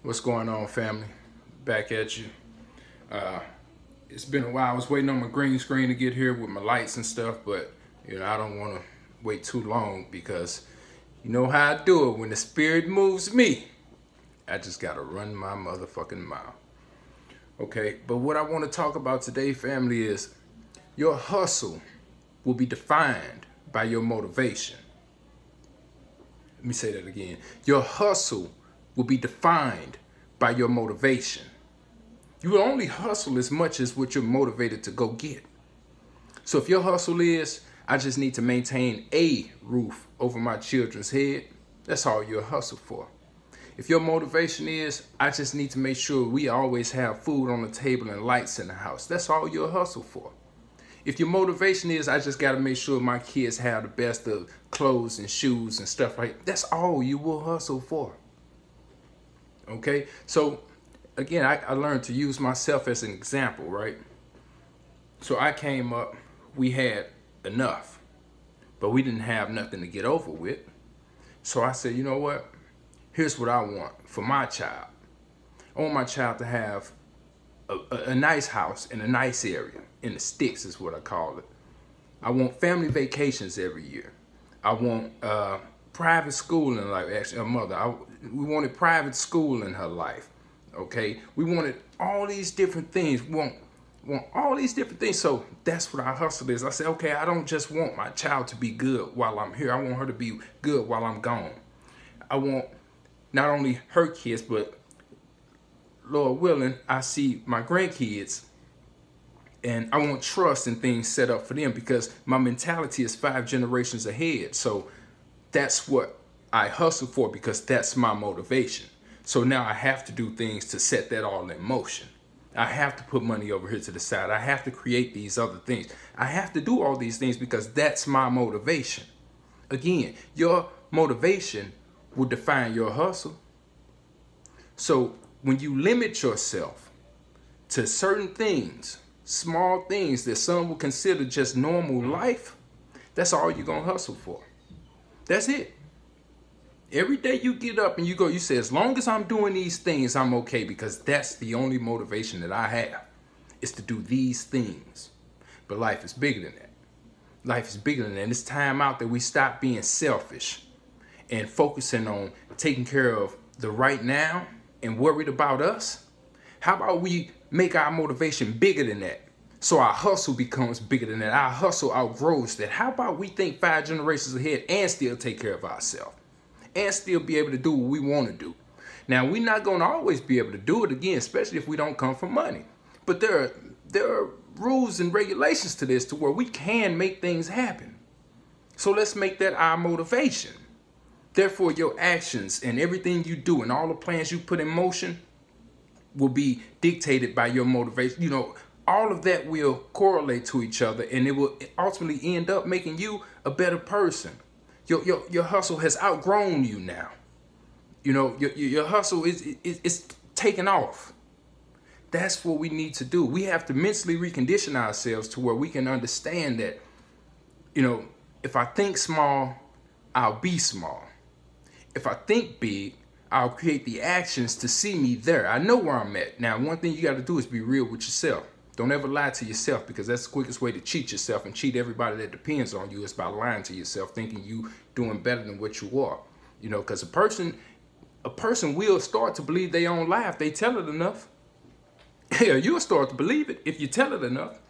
What's going on, family? Back at you. It's been a while. I was waiting on my green screen to get here with my lights and stuff, but I don't want to wait too long because you know how I do it. When the spirit moves me, I just gotta run my motherfucking mouth. Okay, but what I want to talk about today, family, is your hustle will be defined by your motivation. Let me say that again. Your hustle will be defined by your motivation. You will only hustle as much as what you're motivated to go get. So if your hustle is, I just need to maintain a roof over my children's head, that's all you'll hustle for. If your motivation is, I just need to make sure we always have food on the table and lights in the house, that's all you'll hustle for. If your motivation is, I just got to make sure my kids have the best of clothes and shoes and stuff like that, that's all you will hustle for. Okay, so again, I learned to use myself as an example, right? So I came up, we had enough, but we didn't have nothing to get over with. So I said, you know what? Here's what I want for my child. I want my child to have a nice house in a nice area, in the sticks is what I call it. I want family vacations every year. I want private schooling, like actually her mother. We wanted private school in her life. Okay, we wanted all these different things. We want all these different things. So that's what our hustle is. I said, okay, I don't just want my child to be good while I'm here. I want her to be good while I'm gone. I want not only her kids, but Lord willing, I see my grandkids, and I want trust and things set up for them because my mentality is 5 generations ahead. So that's what I hustle for because that's my motivation. So now I have to do things to set that all in motion. I have to put money over here to the side. I have to create these other things. I have to do all these things because that's my motivation. Again, your motivation will define your hustle. So when you limit yourself to certain things, small things that some will consider just normal life, that's all you're going to hustle for. That's it. Every day you get up and you say, as long as I'm doing these things, I'm okay, because that's the only motivation that I have, is to do these things. But life is bigger than that. Life is bigger than that. It's time out that we stop being selfish and focusing on taking care of the right now and worried about us. How about we make our motivation bigger than that? So our hustle becomes bigger than that. Our hustle outgrows that. How about we think 5 generations ahead and still take care of ourselves? And still be able to do what we want to do. Now, we're not going to always be able to do it again, especially if we don't come from money. But there are rules and regulations to this to where we can make things happen. So let's make that our motivation. Therefore, your actions and everything you do and all the plans you put in motion will be dictated by your motivation. All of that will correlate to each other, and it will ultimately end up making you a better person. Your hustle has outgrown you now. Your hustle is taking off. That's what we need to do. We have to mentally recondition ourselves to where we can understand that, if I think small, I'll be small. If I think big, I'll create the actions to see me there. I know where I'm at. Now, one thing you got to do is be real with yourself. Don't ever lie to yourself, because that's the quickest way to cheat yourself and cheat everybody that depends on you, is by lying to yourself, thinking you doing better than what you are. Because a person will start to believe their own lie if they tell it enough. Yeah, you'll start to believe it if you tell it enough.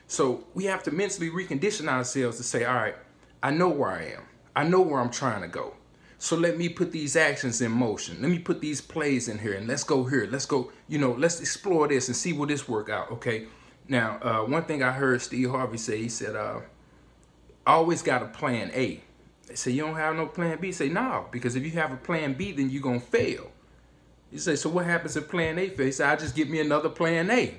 So we have to mentally recondition ourselves to say, all right, I know where I am. I know where I'm trying to go. So let me put these actions in motion. Let me put these plays in here, and let's go here. Let's go, let's explore this and see will this work out, okay? Now, one thing I heard Steve Harvey say, he said, I always got a plan A. They say, you don't have no plan B? Say, no, because if you have a plan B, then you're going to fail. You say, so what happens if plan A fails? He said, I just get me another plan A.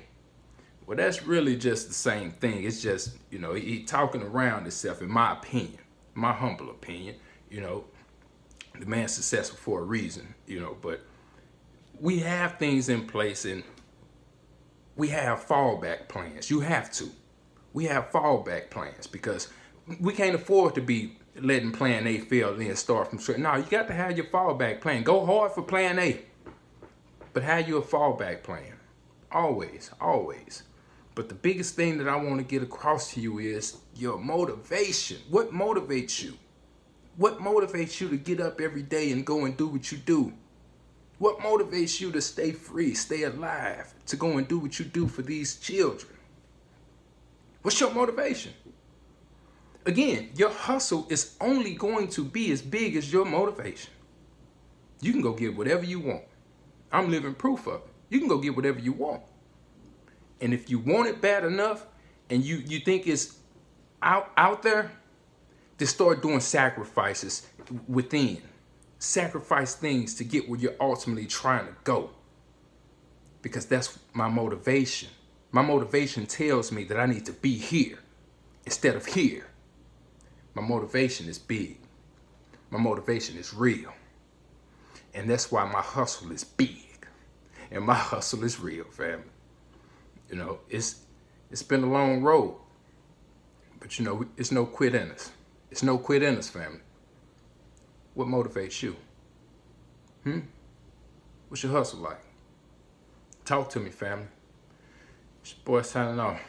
Well, that's really just the same thing. It's just, he talking around himself, in my opinion, my humble opinion, The man's successful for a reason, but we have things in place, and we have fallback plans. You have to. We have fallback plans because we can't afford to be letting plan A fail and then start from scratch. No, you got to have your fallback plan. Go hard for plan A. But have you a fallback plan. Always, always. But the biggest thing that I want to get across to you is your motivation. What motivates you? What motivates you to get up every day and go and do what you do? What motivates you to stay free, stay alive, to go and do what you do for these children? What's your motivation? Again, your hustle is only going to be as big as your motivation. You can go get whatever you want. I'm living proof of it. You can go get whatever you want. And if you want it bad enough and you think it's out there, then start doing sacrifices within. Sacrifice things to get where you're ultimately trying to go. Because that's my motivation. My motivation tells me that I need to be here instead of here. My motivation is big. My motivation is real. And that's why my hustle is big. And my hustle is real, family. You know, it's been a long road. But you know, it's no quit in us. It's no quit in us, family. What motivates you? What's your hustle like? Talk to me, family. It's your boy signing off.